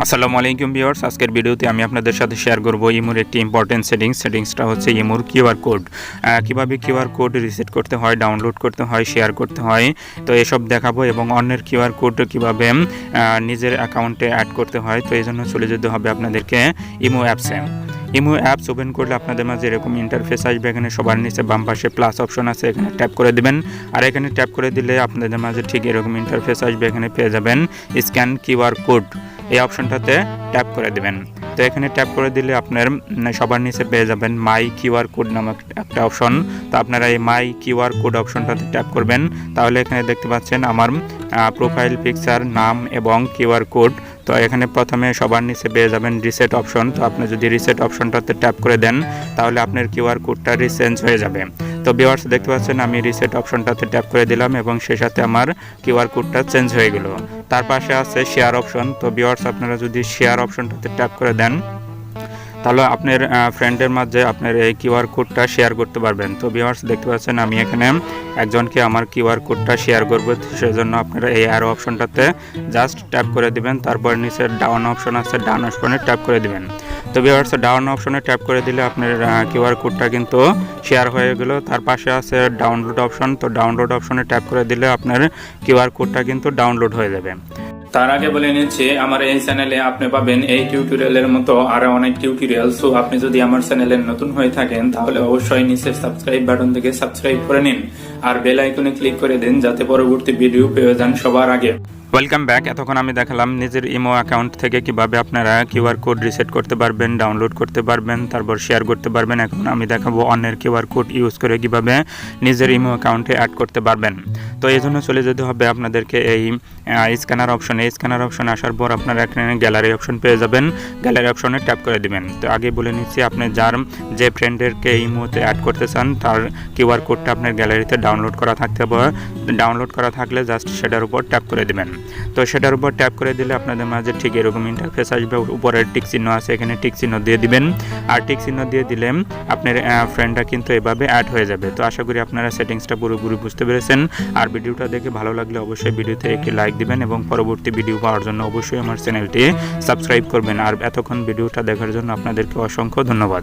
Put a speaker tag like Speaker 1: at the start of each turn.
Speaker 1: আসসালামু আলাইকুম ভিউয়ার্স, আজকের ভিডিওতে আমি আপনাদের সাথে শেয়ার করব ইমোর একটি ইম্পর্টেন্ট সেটিংসটা হচ্ছে ইমোর কিউআর কোড। কিভাবে কিউআর কোড রিসেট করতে হয়, ডাউনলোড করতে হয়, শেয়ার করতে হয়, তো এসব দেখাবো এবং অন্যের কিউআর কোড কিভাবে নিজের অ্যাকাউন্টে অ্যাড করতে হয়। তো এই জন্য চলে যেতে হবে আপনাদেরকে ইমো অ্যাপসে। ইমো অ্যাপস ওপেন করলে আপনাদের মাঝে এরকম ইন্টারফেস আসবে। এখানে সবার নিচে বাম পাশে প্লাস অপশন আছে, এখানে ট্যাপ করে দিবেন। আর এখানে ট্যাপ করে দিলে আপনাদের মাঝে ঠিক এরকম ইন্টারফেস আসবে। এখানে পেয়ে যাবেন স্ক্যান কিউআর কোড, এই অপশনটাতে ট্যাপ করে দিবেন। তো এখানে ট্যাপ করে দিলে আপনার সবার নিচে পেয়ে যাবেন মাই কিউআর কোড নামক একটা অপশন। তো আপনারা এই মাই কিউআর কোড অপশনটাতে ট্যাপ করবেন। তাহলে এখানে দেখতে পাচ্ছেন আমার প্রোফাইল পিকচার, নাম এবং কিউআর কোড। তো এখানে প্রথমে সবার নিচে পেয়ে যাবেন রিসেট অপশন। তো আপনি যদি রিসেট অপশনটাতে ট্যাপ করে দেন তাহলে আপনার কিউআর কোডটা রিচেঞ্জ হয়ে যাবে। তো ভিউয়ার্স দেখতে পাচ্ছেন আমি রিসেট অপশনটাতে ট্যাপ করে দিলাম এবং সেই সাথে আমার কিউআর কোডটা চেঞ্জ হয়ে গেল। তার পাশে আছে শেয়ার অপশন। তো ভিউয়ার্স আপনারা যদি শেয়ার অপশনটাতে ট্যাপ করে দেন তাহলে আপনার ফ্রেন্ডের মাঝে আপনার এই কিউআর কোডটা শেয়ার করতে পারবেন। তো ভিউয়ার্স দেখতে পাচ্ছেন আমি এখানে একজনকে আমার কিউআর কোডটা শেয়ার করব, সেজন্য আপনারা এই অ্যারো অপশনটাতে জাস্ট ট্যাপ করে দিবেন। তারপর নিচে ডাউন অপশন আছে, ডাউন অপশনে ট্যাপ করে দিবেন। তো ভিউয়ার্স ডাউন অপশনে ট্যাপ করে দিলে আপনার কিউআর কোডটা কিন্তু শেয়ার হয়ে গেল। তার পাশে আছে ডাউনলোড অপশন। তো ডাউনলোড অপশনে ট্যাপ করে দিলে আপনার কিউআর কোডটা কিন্তু ডাউনলোড হয়ে যাবে।
Speaker 2: তার আগে বলে নিচ্ছি, আমার এই চ্যানেলে আপনি পাবেন এই টিউটোরিয়ালের মতো আরো অনেক টিউটোরিয়াল। সো আপনি যদি আমার চ্যানেলে নতুন হয়ে থাকেন তাহলে অবশ্যই নিচে সাবস্ক্রাইব বাটন থেকে সাবস্ক্রাইব করে নিন আর বেল আইকনে ক্লিক করে দিন যাতে পরবর্তী ভিডিও পেয়ে যান সবার আগে।
Speaker 1: Welcome back. এতক্ষণ আমি দেখালাম নিজের ইমো অ্যাকাউন্ট থেকে কিভাবে আপনারা কিউআর কোড রিসেট করতে পারবেন, ডাউনলোড করতে পারবেন, তারপর শেয়ার করতে পারবেন। এখন আমি দেখাবো অন্যের কিউআর কোড ইউজ করে কিভাবে নিজের ইমো অ্যাকাউন্টে অ্যাড করতে পারবেন। তো এই জন্য চলে যেতে হবে আপনাদেরকে এই স্ক্যানার অপশনে। এই স্ক্যানার অপশনে আসার পর আপনারা এখানে গ্যালারি অপশন পেয়ে যাবেন। গ্যালারি অপশনে ট্যাপ করে দিবেন। তো আগে বলে নিচ্ছি, আপনি যে ফ্রেন্ডেরকে ইমোতে অ্যাড করতে চান তার কিউআর কোডটা আপনার গ্যালারিতে ডাউনলোড করা থাকতে হবে। ডাউনলোড করা থাকলে জাস্ট সেটার উপর ট্যাপ করে দিবেন। তো সেটার উপর ট্যাপ করে দিলে আপনাদের মাঝে ঠিক এরকম ইন্টারফেস আসবে। উপরে টিক চিহ্ন আছে, এখানে টিক চিহ্ন দিয়ে দিবেন। আর টিক চিহ্ন দিয়ে দিলে আপনার ফ্রেন্ডটা কিন্তু এভাবে অ্যাড হয়ে যাবে। তো আশা করি আপনারা সেটিংসটা পুরোপুরি বুঝতে পেরেছেন। আর ভিডিওটা দেখে ভালো লাগলে অবশ্যই ভিডিওতে একটি লাইক দিবেন এবং পরবর্তী ভিডিও পাওয়ার জন্য অবশ্যই আমার চ্যানেলটি সাবস্ক্রাইব করবেন। আর এতক্ষণ ভিডিওটা দেখার জন্য আপনাদেরকে অসংখ্য ধন্যবাদ।